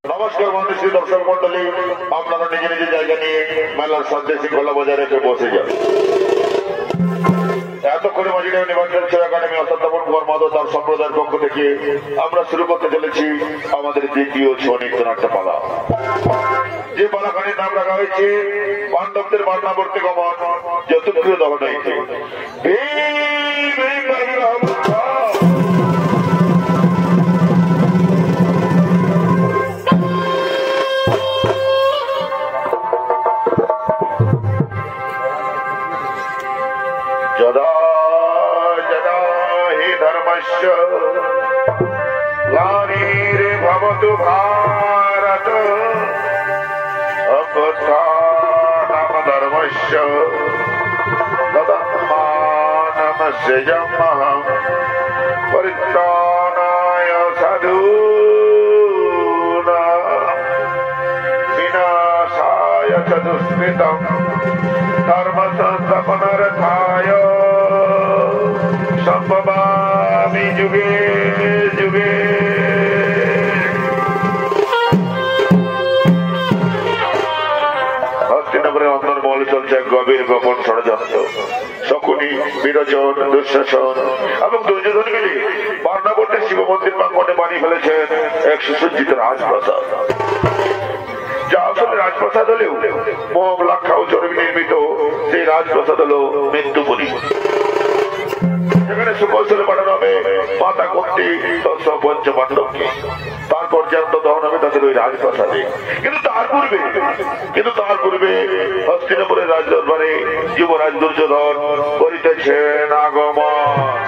নমস্কার বন্ধুশ্রী দর্শক মন্ডলী, আপনারা নিজে নিজে জায়গা নিয়ে মেলার শান্তি শৃঙ্খলা বজায় রেখে বসে যান। এতক্ষণে মাঝিরা ইউনিভার্সাল শো একাডেমি অধ্যাপন কুমার মাধব তার সম্প্রদায়ের পক্ষ থেকে আমরা শুরু করতে চলেছি আমাদের দ্বিতীয় ছৌ নৃত্যনাট্য পালা। যে পালাখানির নাম রাখা হয়েছে পাণ্ডবদের বান্নাবর্তী গমন চতুর্থ দহন হয়েছে। ग्लानिर्भवतु भारत अपस्थानमधर्मस्य तदात्मानमस्यजमहं परित्राणाय साधूनां विनाशाय च दुष्कृतं धर्मसंस्थापनार्थाय संभवामि जुगे जुगे। হস্তিনাপুরের অন্দরমহলে চলছে এক গভীর গোপন ষড়যন্ত্র। শকুনি, বিরোচন, দুঃশাসন এবং দুর্যোধন মিলে বার্নাবর্তে শিব মন্দির প্রাঙ্গণে বানিয়ে ফেলেছেন এক সুসজ্জিত রাজপ্রাসাদ, যা আসলে রাজপ্রাসাদ হলেও মোম লাক্ষা ও চর্বি নির্মিত সেই রাজপ্রাসাদ হল মৃত্যুপুরী। সেখানে সুকৌশলে পাঠানো হবে মাতা কুন্তি পঞ্চ পাণ্ডবকে, তারপর জ্যান্ত দহন হবে তাদের ওই রাজপ্রাসাদে। কিন্তু তার পূর্বে হস্তিনাপুরের রাজদরবারে যুবরাজ দুর্যোধন করিতেছেন আগমন।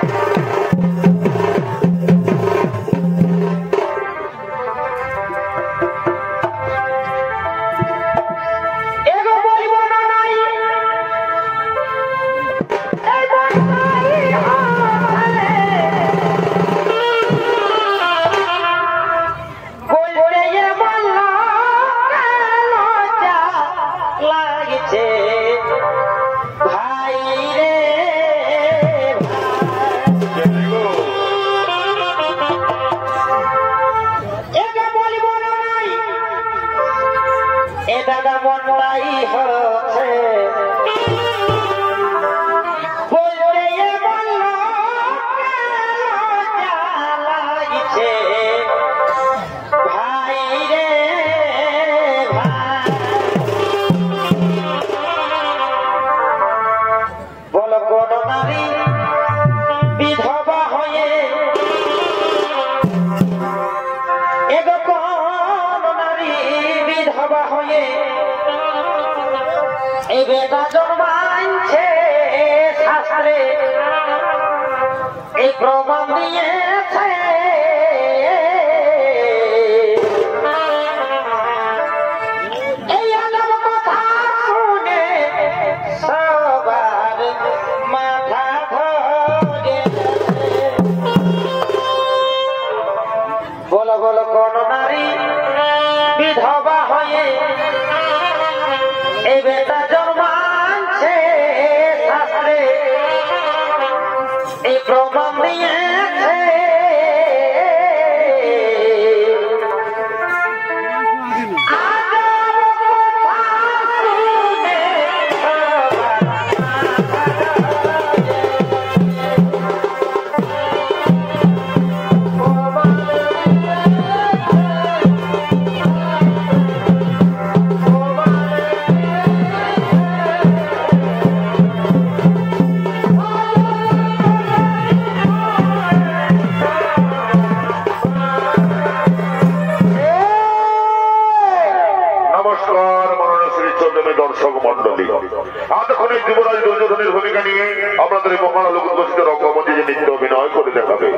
যুবরাজ দুর্যোধনের ভূমিকা নিয়ে আপনাদের মহান লোকগোষ্ঠী রঙ্গমঞ্চে যে নৃত্য অভিনয় করে দেখাবে।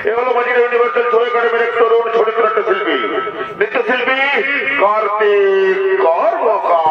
এ হলো মাঝিরা ইউনিভার্সাল শো একাডেমির এক তরুণ ছোট নৃত্যশিল্পী কার্তিক কর্মকার।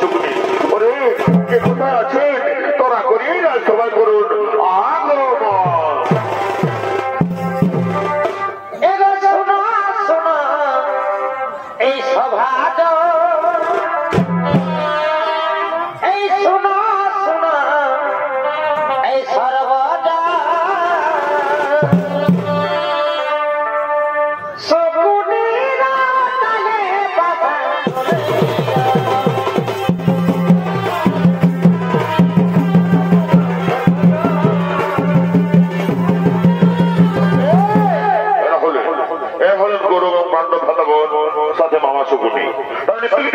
শুকুনি ওরে কে কোথায় আছেন তোরা করিয়ে রাজসভায় করুন আগমন। এই সভা এই শোনো শোনো এই সর্বদা শকুনিরা তালে বাবা সাথে মামা শকুনি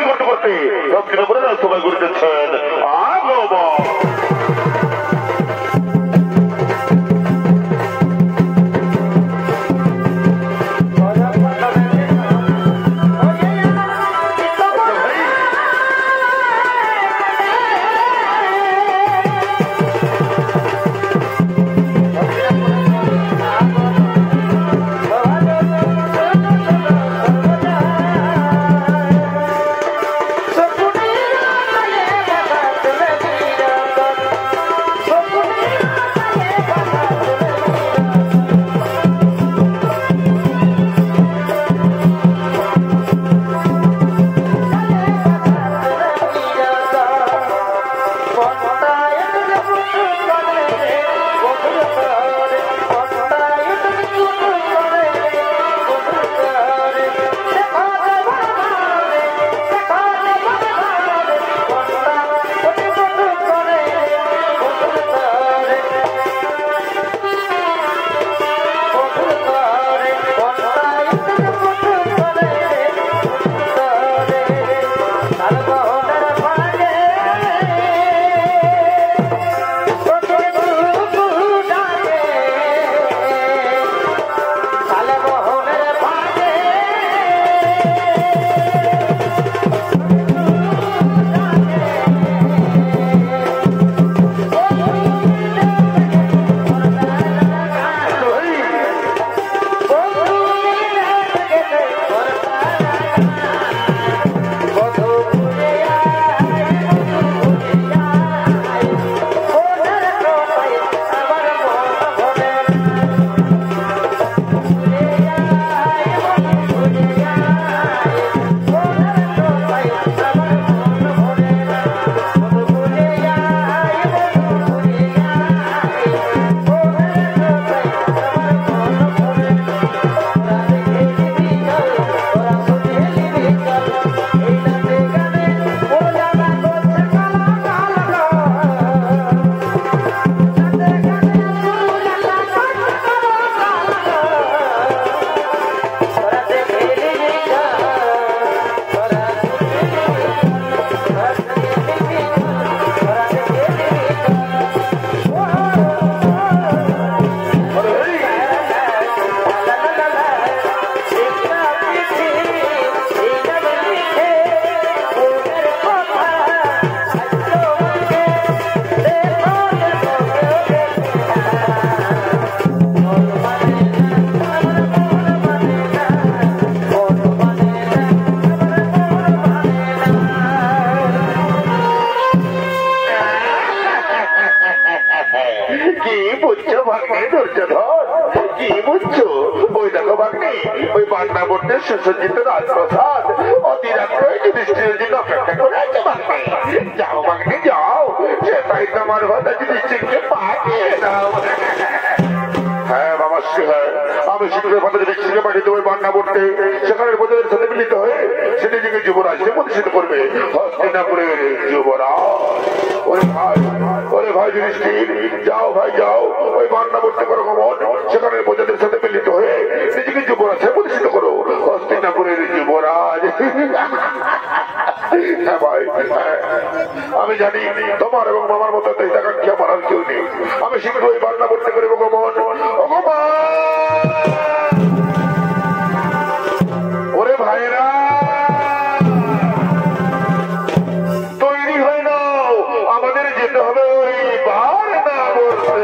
করতে করতে দক্ষিণ করে রাজসভায় ঘুরতেছেন আগমন। কি বুঝছো ভাগ্নে দুর্যোধন কি বুঝছো ওই দেখো ভাগ্নে ওই পাটনা বোর্ডের সুসজ্জিত রাজপ্রসাদ অতি রাত্রে যুধিষ্ঠিরের জন্য অপেক্ষা করে আছে ভাগ্নে। যাও ভাগ্নে যাও সেটাই তোমার কথা যুধিষ্ঠিরকে পাঠিয়ে দাও। হ্যাঁ মামাশ্রী হ্যাঁ আমি শীঘ্রই কথা যুধিষ্ঠিরকে পাঠিয়ে দেবো পাটনা বোর্ডে সেখানে প্রজাদের সাথে মিলিত হয়ে সে নিজেকে যুবরাজকে প্রতিষ্ঠিত করবে হস্তিনাপুরের যুবরাজ। ওরে ভাই যুধিষ্ঠির যাও ভাই যাও ওই পাটনা বোর্ডে করো গমন সেখানে প্রজাদের সাথে মিলিত হয়ে নিজেকে যুবরাজে প্রতিষ্ঠিত করো হস্তিনাপুরের যুবরাজ। হ্যাঁ ভাই আমি জানি তোমার এবং মামার মতো দেশাকাঙ্ক্ষী আমার আর কেউ নেই। আমি শীঘ্রই পাটনা বোর্ডে করব গমন। ওরে ভাইরা তৈরি হয় না আমাদের যেতে হবে ওই পাটনা বোর্ডে।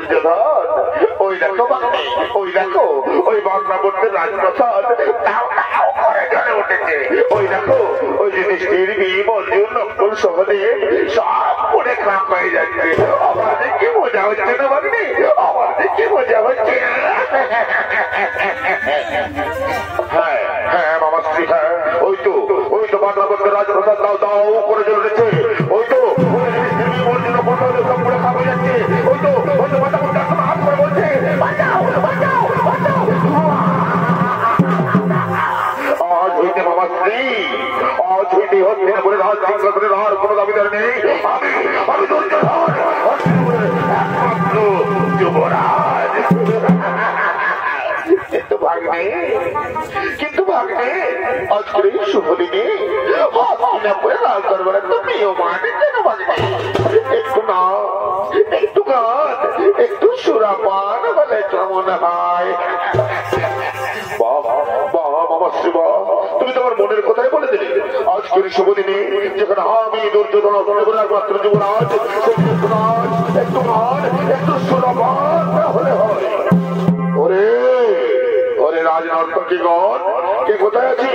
দুর্যোধন ওই দেখো বাকি ওই দেখো ওই বাংলাবর্তের রাজপ্রসাদ তাও তাও করে জ্বলে উঠেছে ওই দেখো ওই যুধিষ্ঠির ভীম অর্জুন নকুল সহদেব সব পড়ে খাম হয়ে যাচ্ছে আমার যে কি মজা হচ্ছে না বাগনি আমার যে কি মজা হচ্ছে হ্যাঁ হ্যাঁ মামা শ্রী হ্যাঁ ওই তো বাংলাবর্তের রাজপ্রসাদ দাও দাও করে জ্বলেছে ওই তো অর্জুন নকুল সহদেব সব পড়ে খাম হয়ে যাচ্ছে ওই তো বাংলাবর্তের এখন হাত করে বলছে বাঁচাও বাঁচাও বাঁচাও আজ হইতে মামা শ্রী আজ হইতে হচ্ছে না বলে রাজ সিংহাসনের আর কোনো দাবিদার নেই আমি দুর্যোধন একমাত্র যুবরাজ কিন্তু ভাগ্নে আজকের এই শুভ দিনে হস্তিনাপুরে রাজ দরবারে তো প্রিয় মানে কেন ভাগ্নে একটু না একটু গান একটু সুরাপান বলে কেমন হয় তুমি তোমার মনের কথাই বলে দিলে আজকের শুভ দিনে যেখানে আমি দুর্যোধন একমাত্র যুবরাজ একটু গান একটু সুরাপান হলে হয় ওরে ওরে রাজনর্তকীগণ কে কোথায় আছি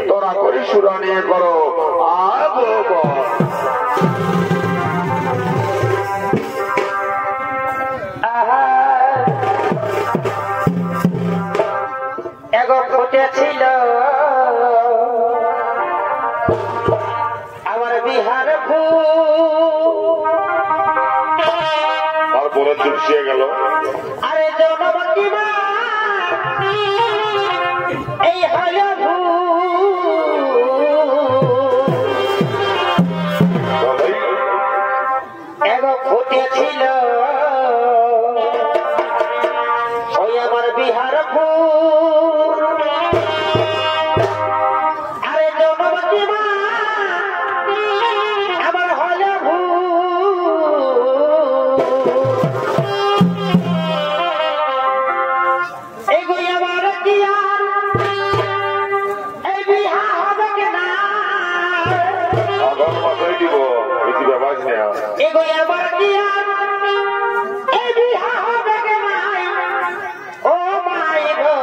তোরা করি সুরা নিয়ে করো ছিল আমার বিহার আর পরে চুপসিয়ে গেল আরে জনবতী মা এই হল ফুটেছিল ওই আমার বিহার আরে জনবতী মা আমার হল এগুলি আমার এই বিহা হবে কিনা আগাম মাথায় দিব বেশি ব্যাপার নেই এগুলি আমার এই বিহা হবে কিনা ও মাই গো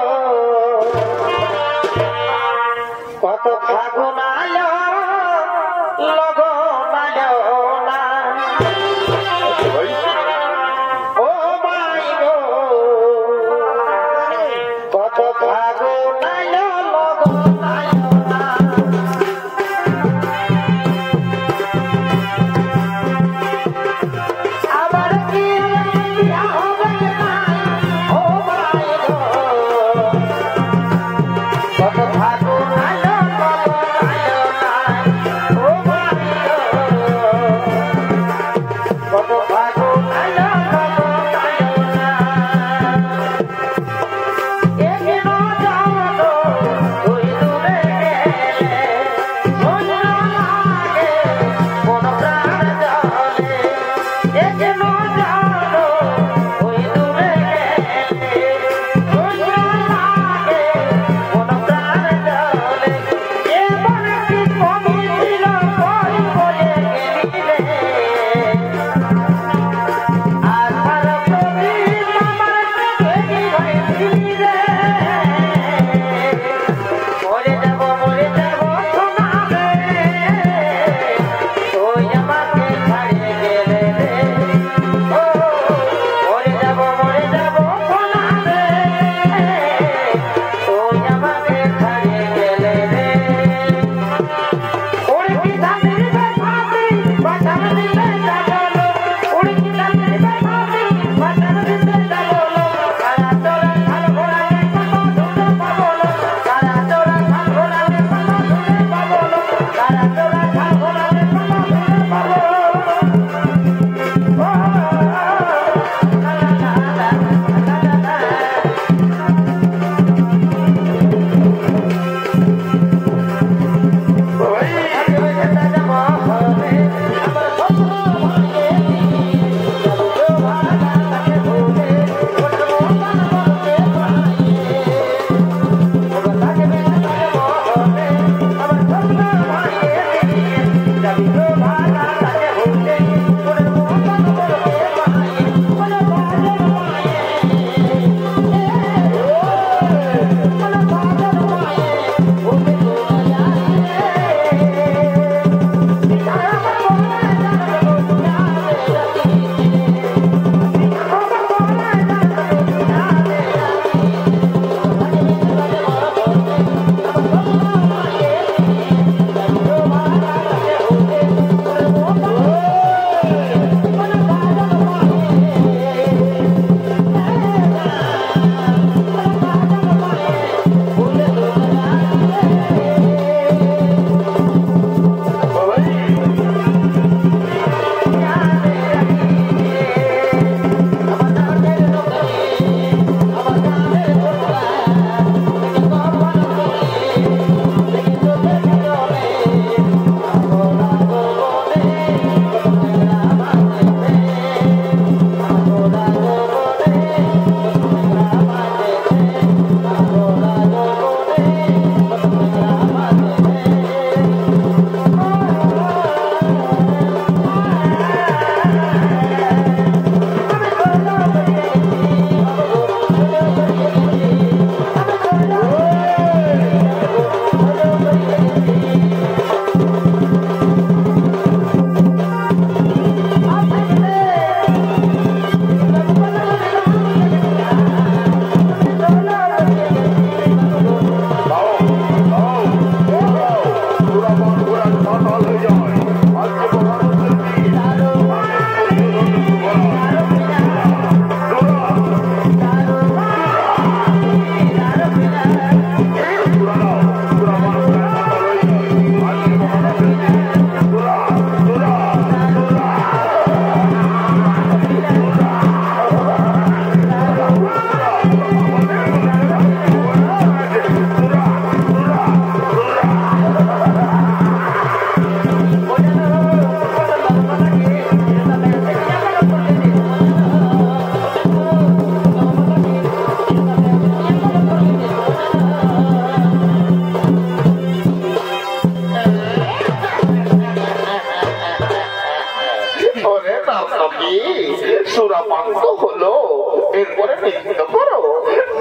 এরপরে নৃত্য করো,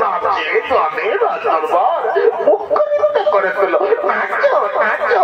নাচে গানে রাজদরবার মুখরিত করে তোলো। নাচো নাচো।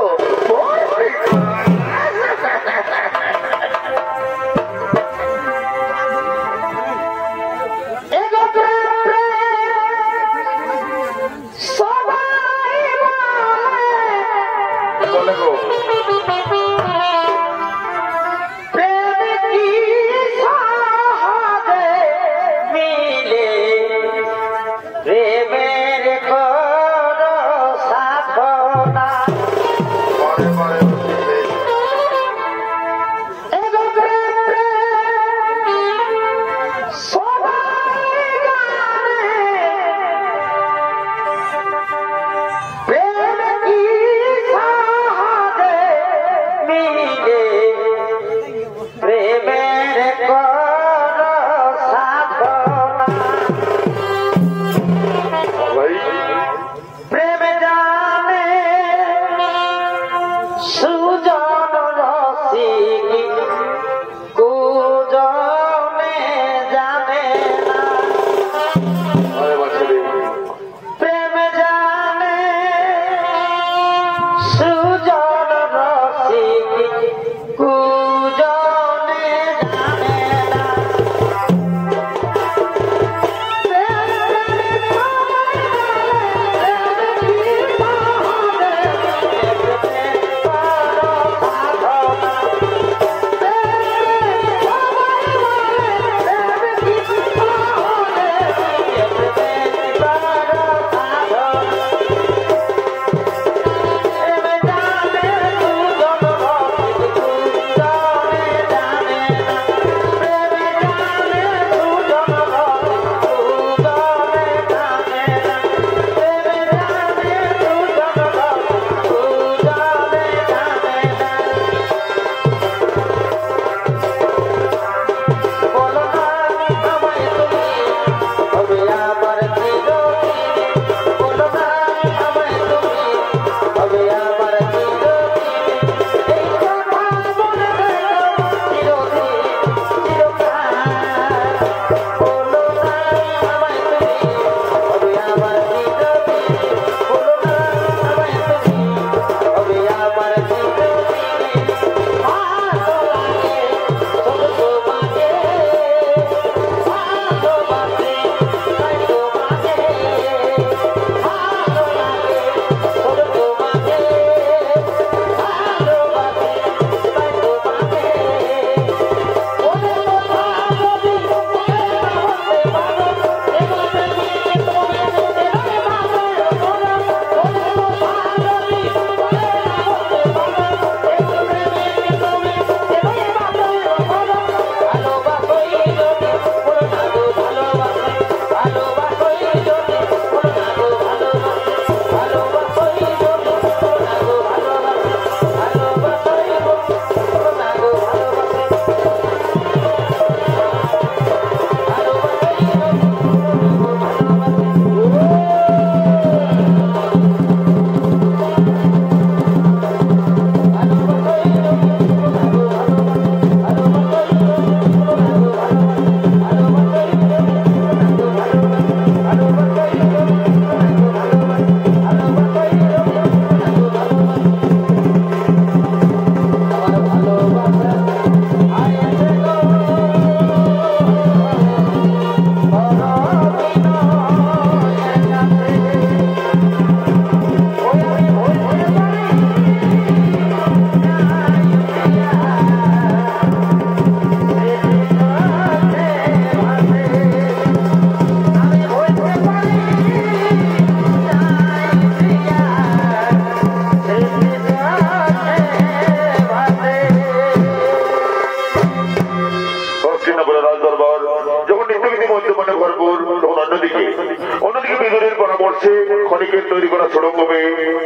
ক্ষণিকের তৈরি করা সুড়ঙ্গমে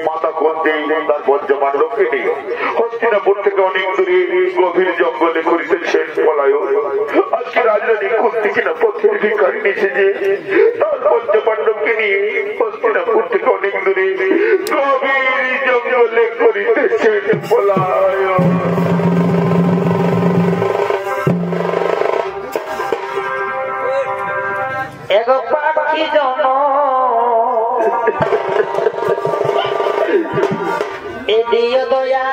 মাথা খুঁজতে তার বর্জমান রক্ষিণী হস্তিনাপুর থেকে অনেক দূরে গভীর জঙ্গলে করিতেছেন পলায়ন। আজকে রাজরানী খুঁজতে কিনা পথের ভিখারি নিচে যে তার পঞ্চপাণ্ডবকে নিয়ে হস্তিনাপুর থেকে অনেক দূরে গভীর জঙ্গলে করিতেছেন পলায়ন। এগো পাখি জন এ দিও দয়া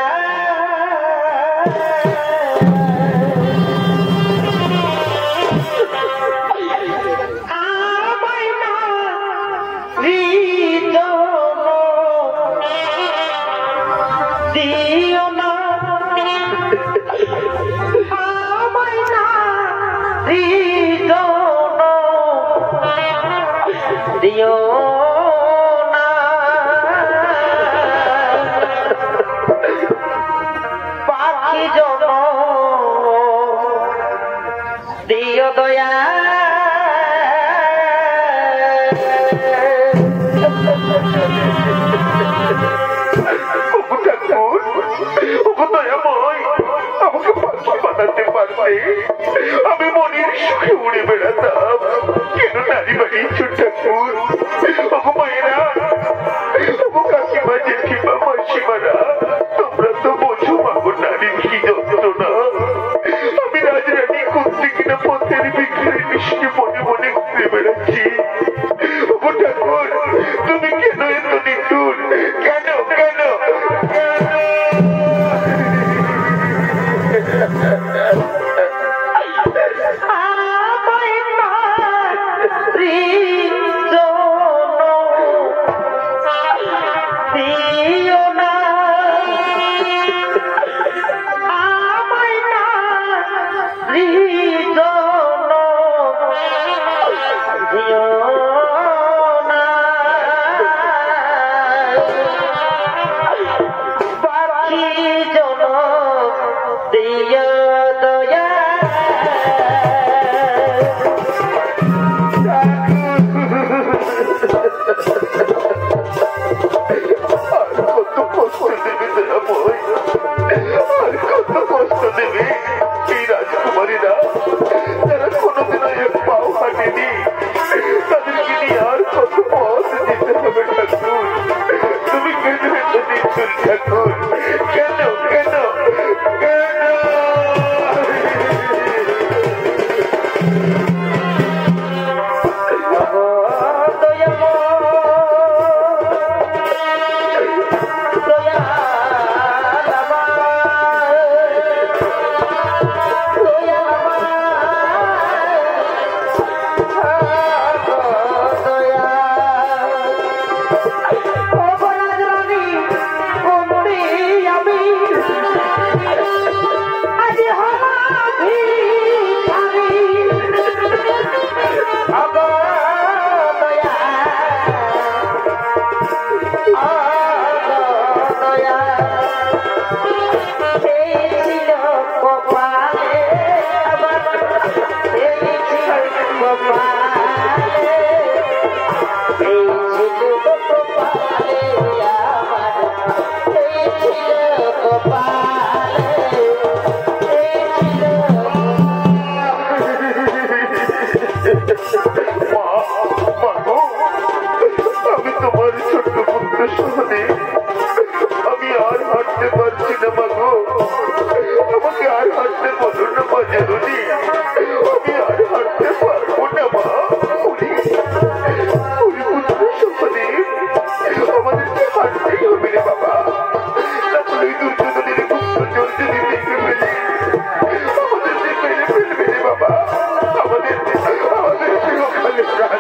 দিও না পাখি জন দিও দয়া আমাকে পাখি বানাতে পারবে আমি মনের সুখে উড়ে বেড়াতাম কেন নারী বানিয়েছ ঠাকুর ওগো মায়েরা ওগো কাকিমা জেঠিমা মাসিমারা তোমরা তো বোঝো মাগো নারীর কি যন্ত্রণা আমি রাজরানী করতে কিনা পথের ভিখারি মিষ্টি মনে মনে ঘুরে বেড়াচ্ছি ওগো ঠাকুর তুমি কেন এত নিঠুর কেন কেন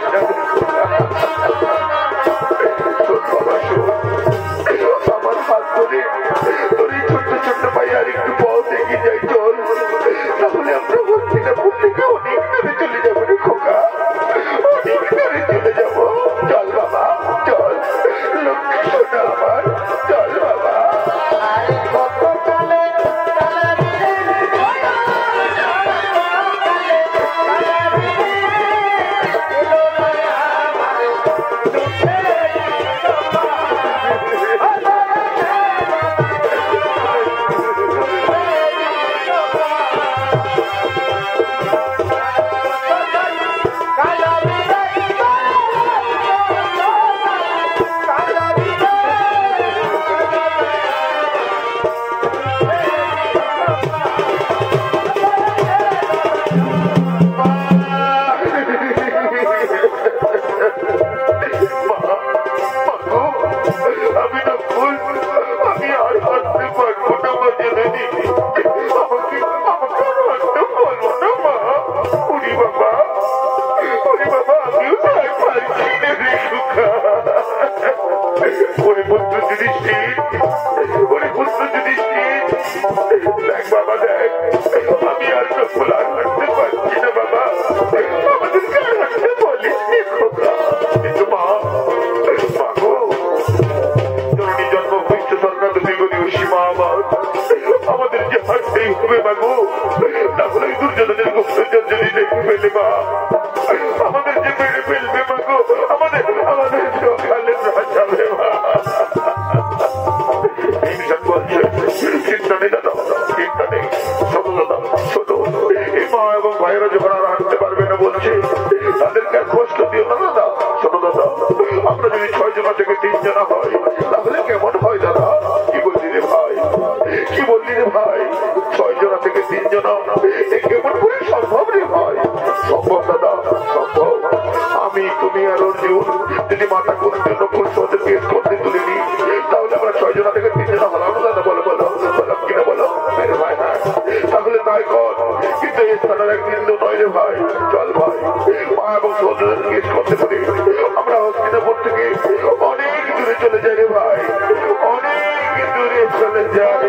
Baba, ওরে পুত্র যুধিষ্ঠির, ওরে পুত্র যুধিষ্ঠির, দেখ বাবা দেখ, আমি আর সফল আর হাঁটতে পারছি না বাবা, আমাদেরকে আর হাঁটতে বলিস নি খোকা। কিন্তু মা গো, জননী জন্মভূষ্ঠ সরকার সীমা আমার, আমাদের যে হাঁটতেই হবে মাগো, তাহলে দুর্যোধনের গুপ্তচর যদি দেখে ফেলে মা, আমাদের যে মেরে ফেলবে মাগো, আমাদের সকালে বাঁচাবে মা। বলছে চিন্তা নেই দাদা, চিন্তা নেই, শোনো দাদা শোনো, এই মা এবং ভাইয়েরা যখন আর হাঁটতে পারবে না বলছে, তাদেরকে আর কষ্ট দিও না দাদা। শোনো দাদা, আমরা যদি 6 জনা থেকে 3 জনা হয় তাহলে কেমন হয় দাদা? কি বললি রে ভাই, কি বললি রে ভাই? 6 জনা থেকে 3 জনা কেমন করে সম্ভব রে ভাই? সম্ভব দাদা, সম্ভব। আমি তুমি আর অর্জুন যদি মাথা কোন জন্য ফুল সহজে পেশ করতে তুলে নিই, তাহলে আমরা 6 জনা থেকে 3 জনা হলাম দাদা। বলো বলো বললাম কিনা বলো ভাই? হ্যাঁ, তাহলে তাই কর, কিন্তু এই স্থানের একদিন তো নয় রে ভাই। চল ভাই, মা এবং সহজের কেস করতে পারি, আমরা হস্তিনাপুর থেকে অনেক দূরে চলে যাই রে ভাই, অনেক দূরে চলে যাই।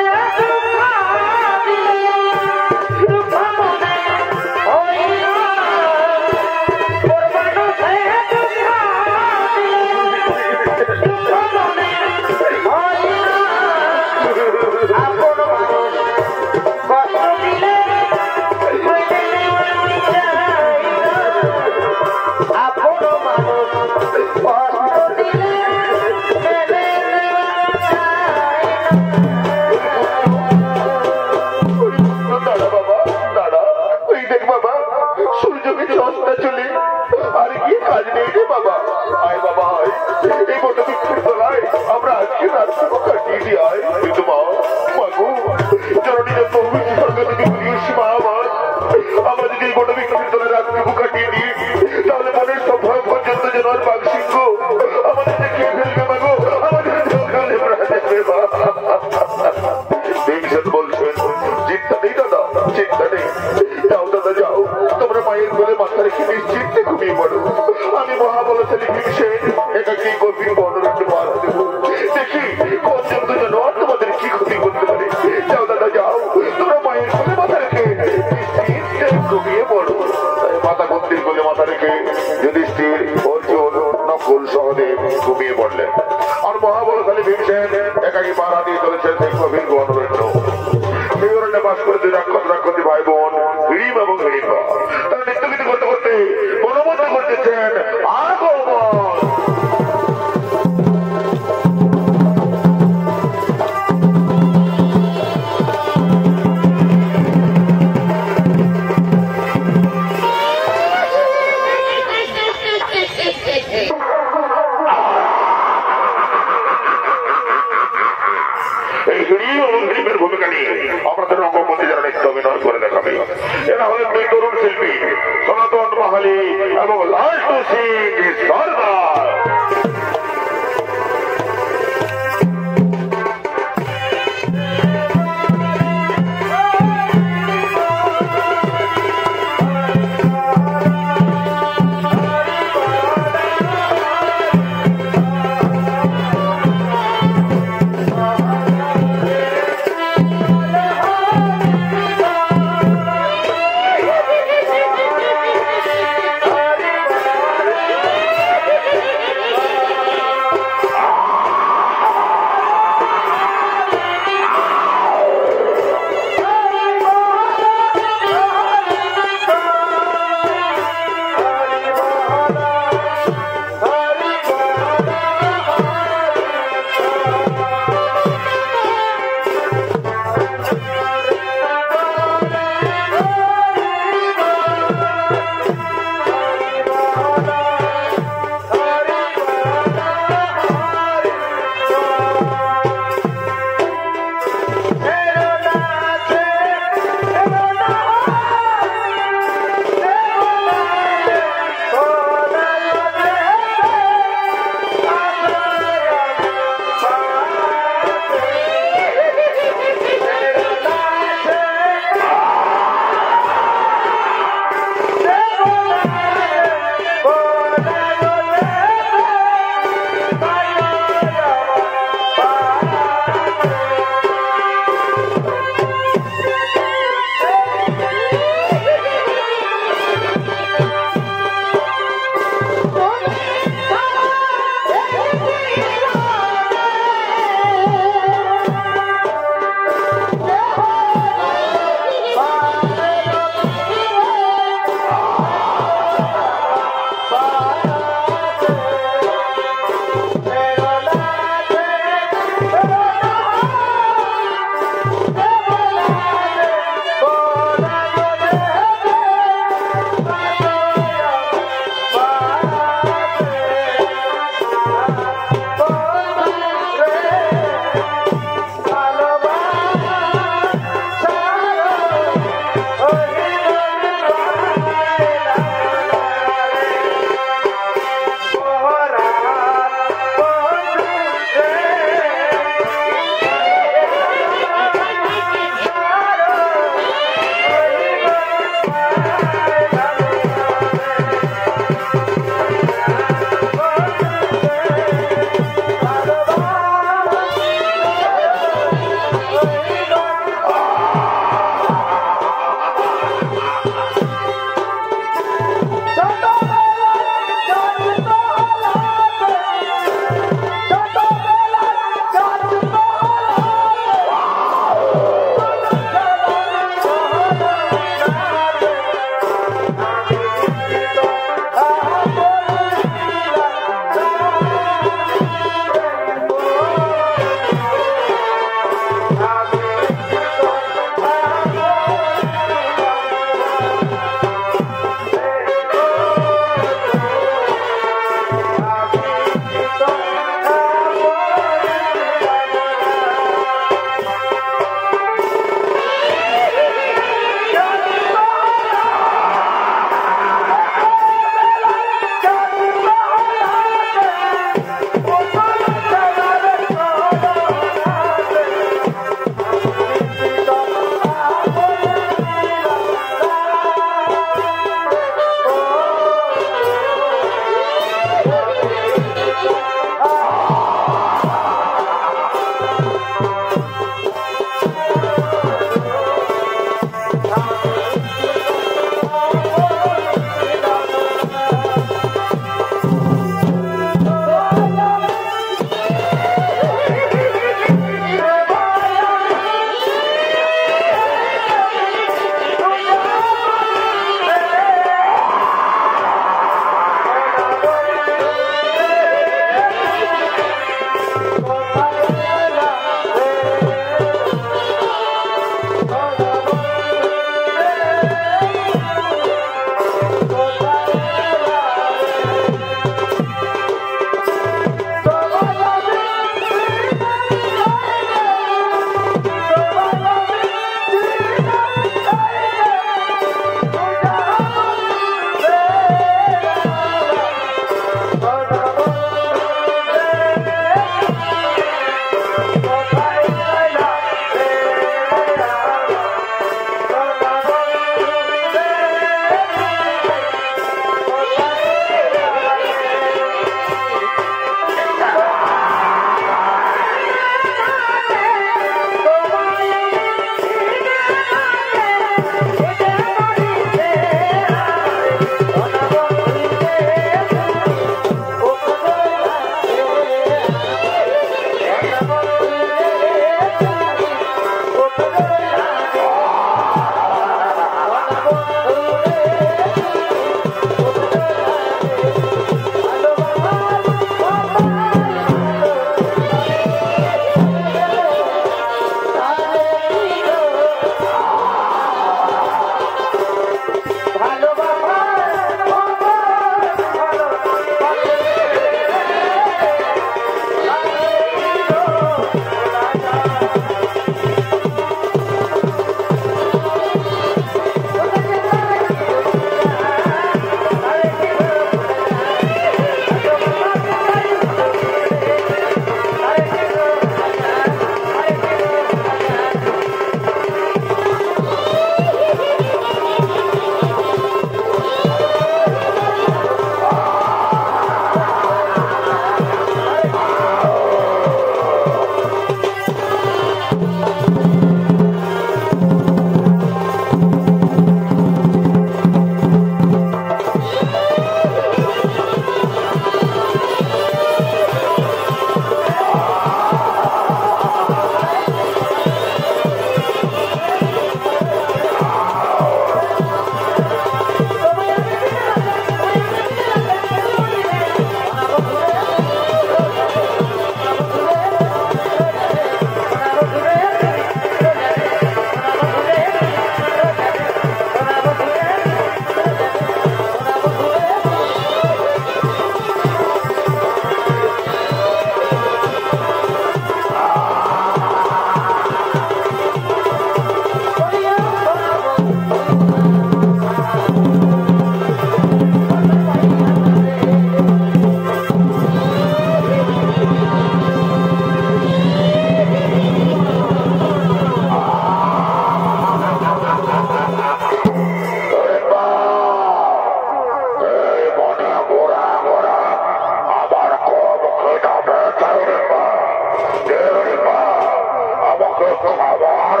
খাবার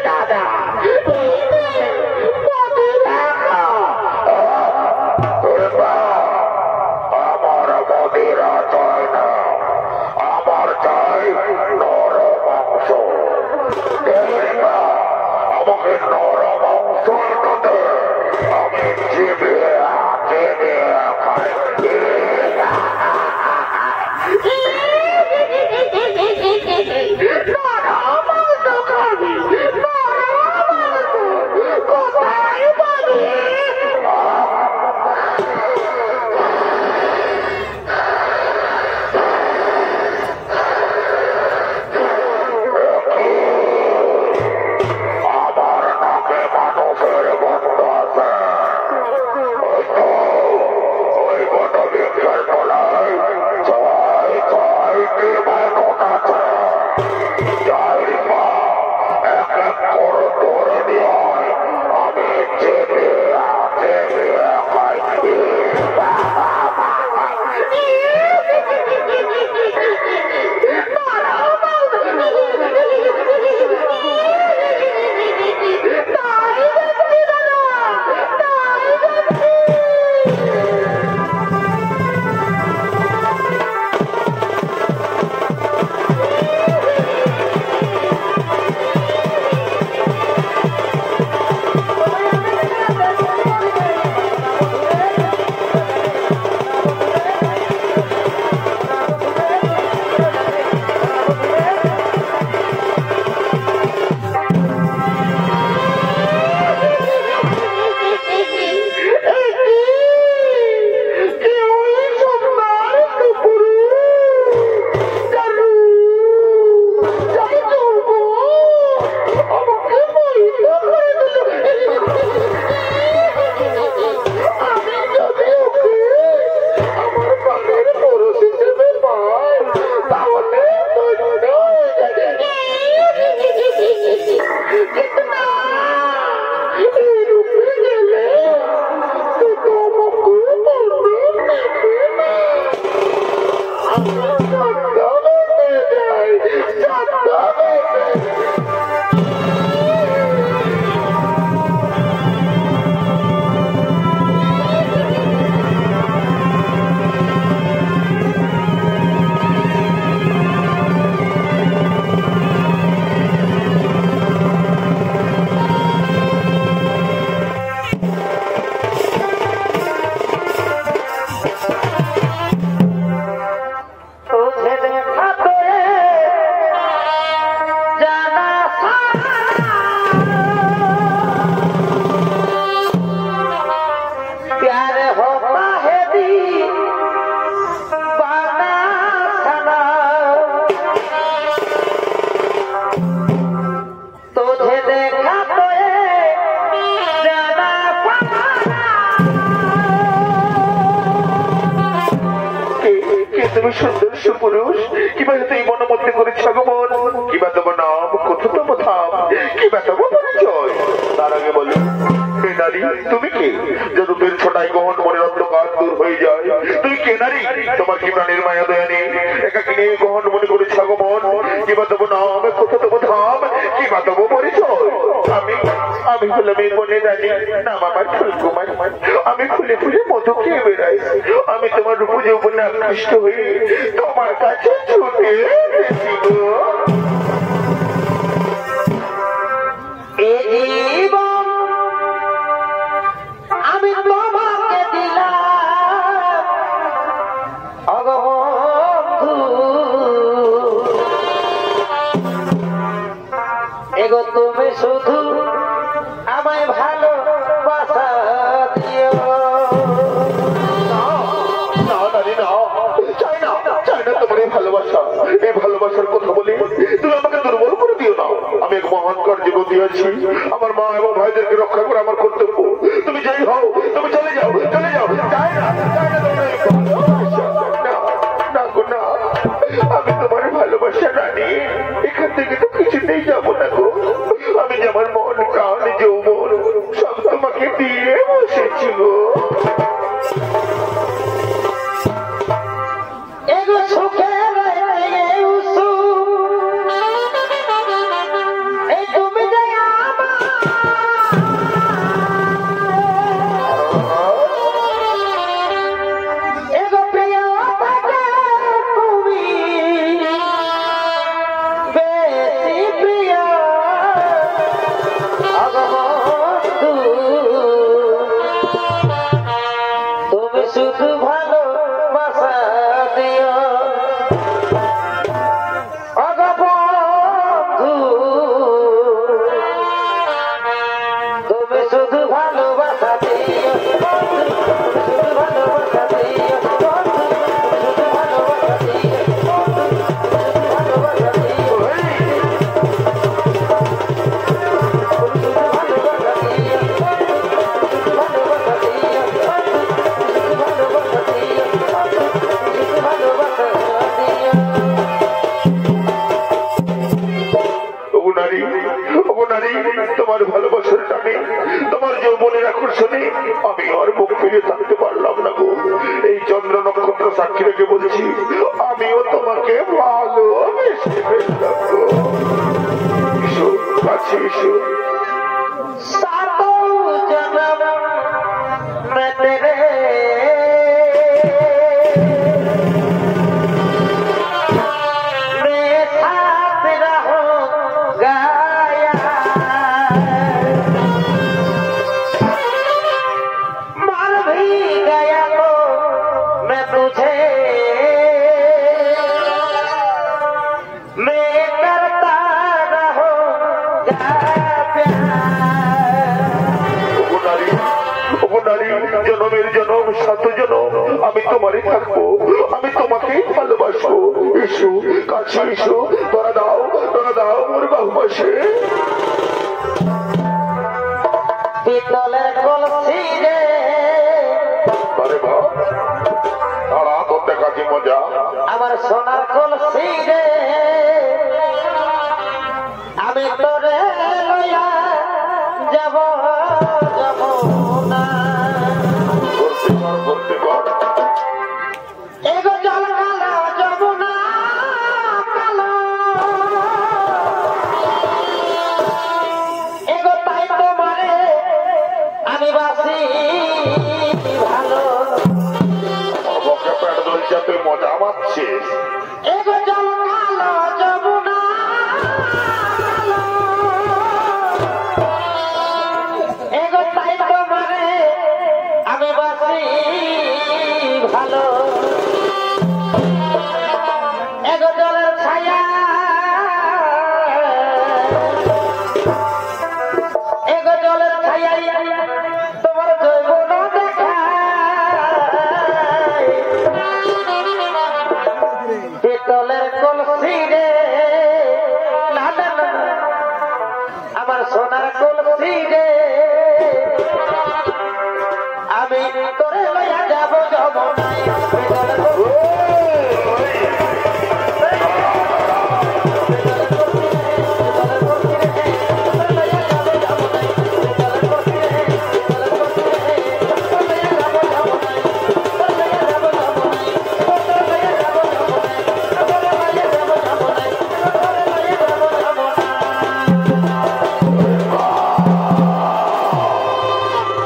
দাদা আমার মদিরা চাই না, আমার চাই নরম মাংস। আমাকে নরম মাংস এনে আমি চিবিয়ে খাই। তুমি সুন্দর সুপুরুষ, কিবা এই মনোমধ্যে করেছ ভগবান, কিবা তোমার নাম, কথতম ধাম, কিবা তোমার পরিচয়। তার আগে বলো নারী তুমি কে? যে রূপের ছোটাই গহন মনের অন্ধকার দূর হয়ে যায়, তুমি কে নারী? তোমার কি প্রাণের মায়া দয়া নেই? একাকি নেই গহন মনে করেছ ভগবান, কিবা তোমার নাম, কথতম ধাম, কিবা তোমার পরিচয়। আমি হলাম এই মনে রানী, নাম আমার ফুলকুমার। আমি ফুলে ফুলে মধু খেয়ে বেড়াই। আমি তোমার রূপ যৌবনে আকৃষ্ট হয়ে তোমার কাছে ছুটে এসেছি গো। আমি তোমাকে দিলাম অগবন্ধু, এগো তুমি শুধু আমায় ভালোবাসা দিও। তোমার এই ভালোবাসা, এই ভালোবাসার কথা বলি তুমি আমাকে দুর্বল করে দিও না। আমি এক মহান কার্যে গতিয়াছি, আমার মা এবং ভাইদেরকে রক্ষা করে আমার কর্তব্য। তুমি যেই হও, তুমি চলে যাও, চলে যাও। আমি তোমার ভালোবাসা রানী, এখান থেকে তো কিছুতেই যাবো না গো। আমি যে আমার মন প্রাণ যৌবন সব তোমাকে দিয়ে বসেছি গো। শুনে আমি আর মুখ ফিরে থাকতে পারলাম না গো। এই চন্দ্র নক্ষত্র সাক্ষী রেখে বলছি, আমিও তোমাকে ভালোবেসে ফেললাম গো। এসো কাছে এসো। सातों जन्म में तेरे मैं साथ रहूंगा मर भी गया तो मैं तुझे मैं करता रहूंगा জনমের জনম সাত জনম আমি তোমারই থাকবো, আমি তোমাকেই ভালোবাসবো। এসো কাছে এসো, ধরা দাও মোর বাহুপাশে। পিতলের কলসি রে আরে বাহ, তারা তোর দেখা কি মজা। আমার সোনার কলসি রে আমি তোরে লইয়া যাব না। বলতে কর এগো জল কালো যমুনা কালো এগো তাই তোমারে আমি বাসি ভালো। আমার বকে পেট ধরছে, তুই মজা পাচ্ছিস। এগো জল কালো যমুনা কালো এগো তাই তোমারে আমি বাসি ভালো। এগো জলের ছায়া এগো জলের ছায়া তোমার যৌবন দেখায় পিতলের কলসি রে না না না আমার সোনার কলসি রে আমি তোরে লইয়া যাব যমুনায়। পিতলের কলসি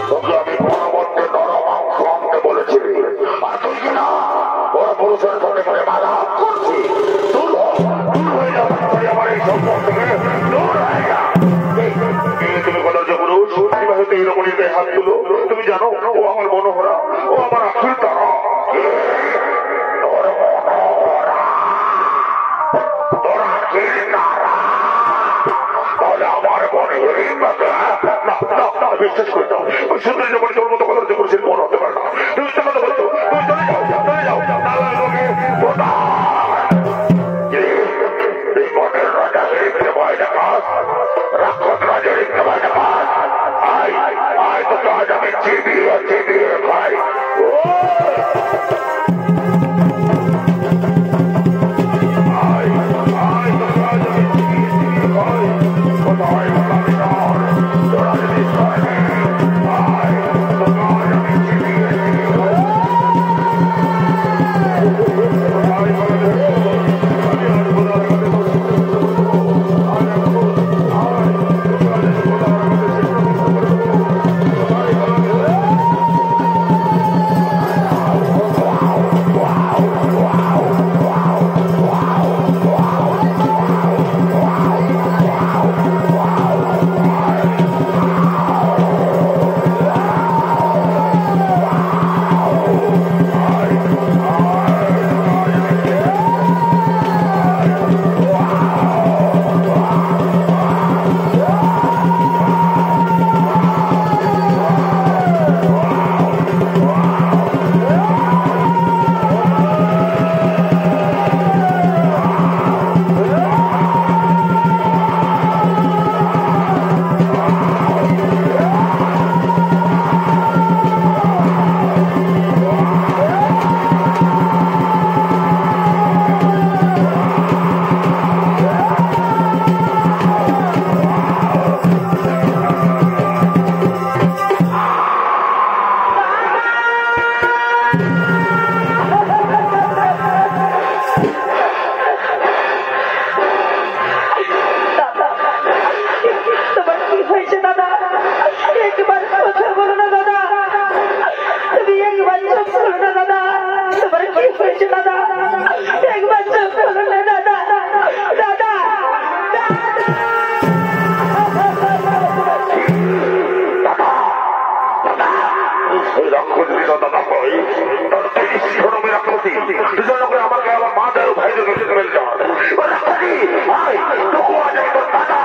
তোকে আমি পরবর্তী নরমাংস আনতে বলেছি, আর তুই কিনা ওরা পুরুষের ধরে পরে বাধা করছি। দূর হয়ে যাও, আমার এই সম্পর্ক থেকে দূর হয়ে যা। তুমি কদর্য পুরুষ, কিভাবে এই রকমের গায়ে হাত তুলো? তুমি জানো ও আমার মনোহরা, ও আমার আখির তারা। তাহলে আমার মনে বিশ্বাস করে দাও, ওই সুন্দর যখন তোর মতো কথা করেছে মনে হতে পারে না। তুমি তো কথা বলছো, তুমি চলে যাও বিপদের রাজা দেখতে পায় না কাজ, রাক্ষস রাজা দেখতে পায় না কাজ। আয় তো কাজ আমি চিবিয়ে খাই। ওই রাক্ষস দাদা হয় তার ধর্মের রাক্ষসী দুজন করে আমাকে আমার মা দেয় ভাইদের কাছে ফেলতে হবে রাক্ষসী ভাই তোকে আজ তোর দাদা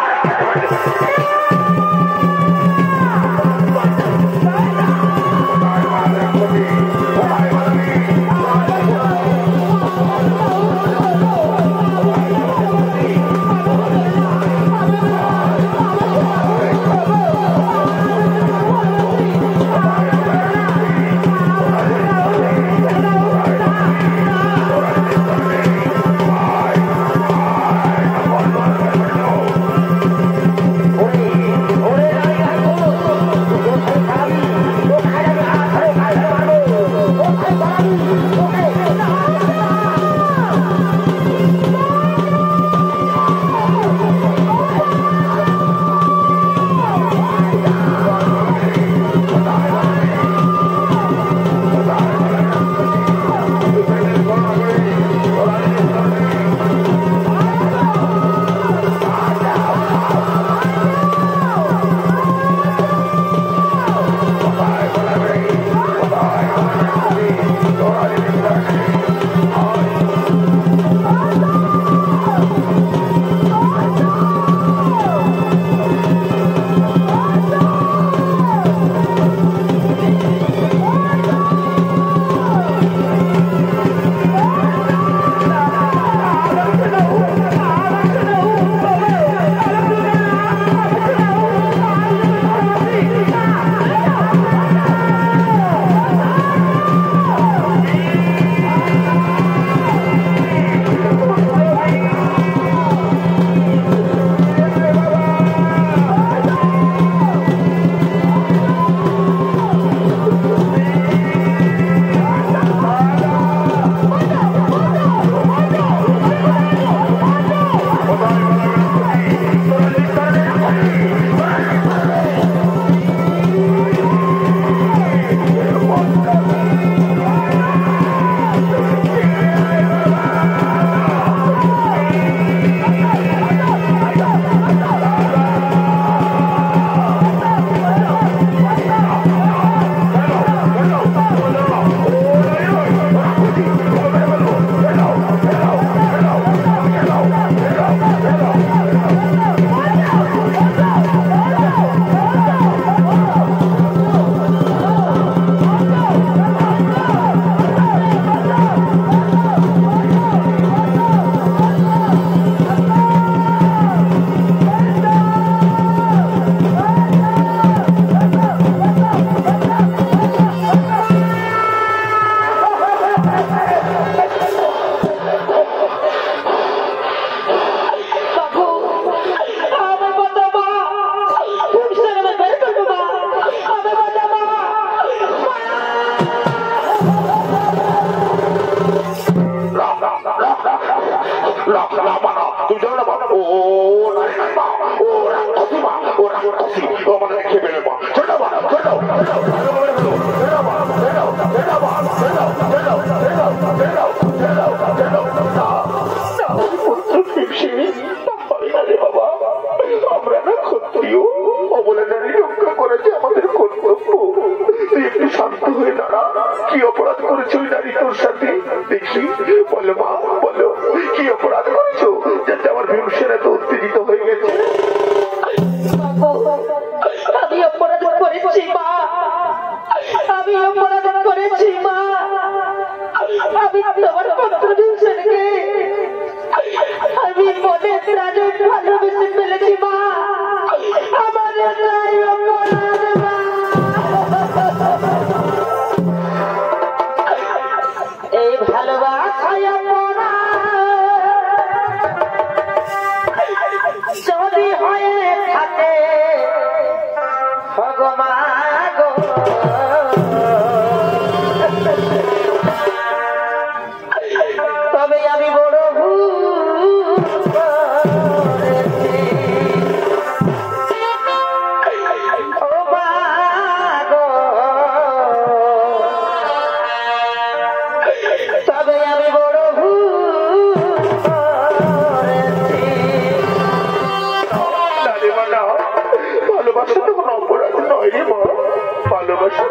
ভালোবাসা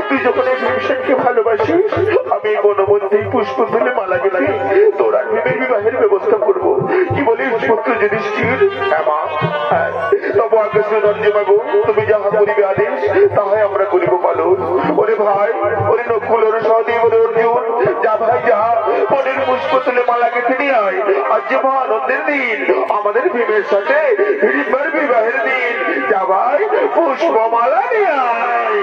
তুই যখন এই ভীমসেনকে ভালোবাসিস আমি বনমধ্যে পুষ্প তুলে মালা গেলে তোর আর ভীমের বিবাহের ব্যবস্থা করবো। কি বলিস পুত্র যুধিষ্ঠির? হ্যাঁ মা, হ্যাঁ। তবু আগে বাবু তুমি যাহা করিবে আদেশ তাহাই আমরা করিব পালন। ওরে ভাই, ওরে নকুল, ওরে সহদেব, ওরে অর্জুন, যা ভাই যা, মনের পুষ্প তুলে মালা গেঁথে নিয়ে আয়। আজ যে মহা আনন্দের দিন, আমাদের ভীমের সাথে হিড়িম্বার বিবাহের দিন। যা ভাই, পুষ্পমালা নিয়ে আয়।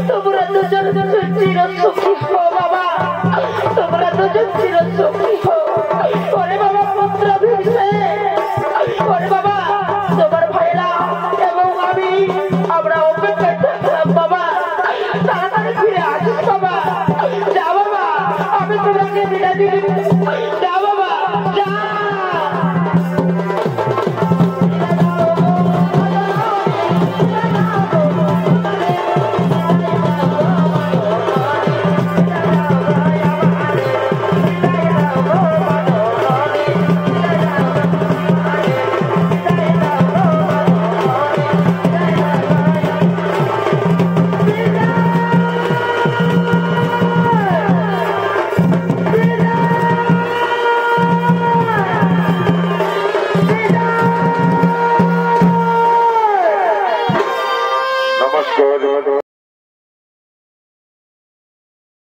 তোমরা দুজন চির সুখী হো বাবা, তোমরা দুজন চির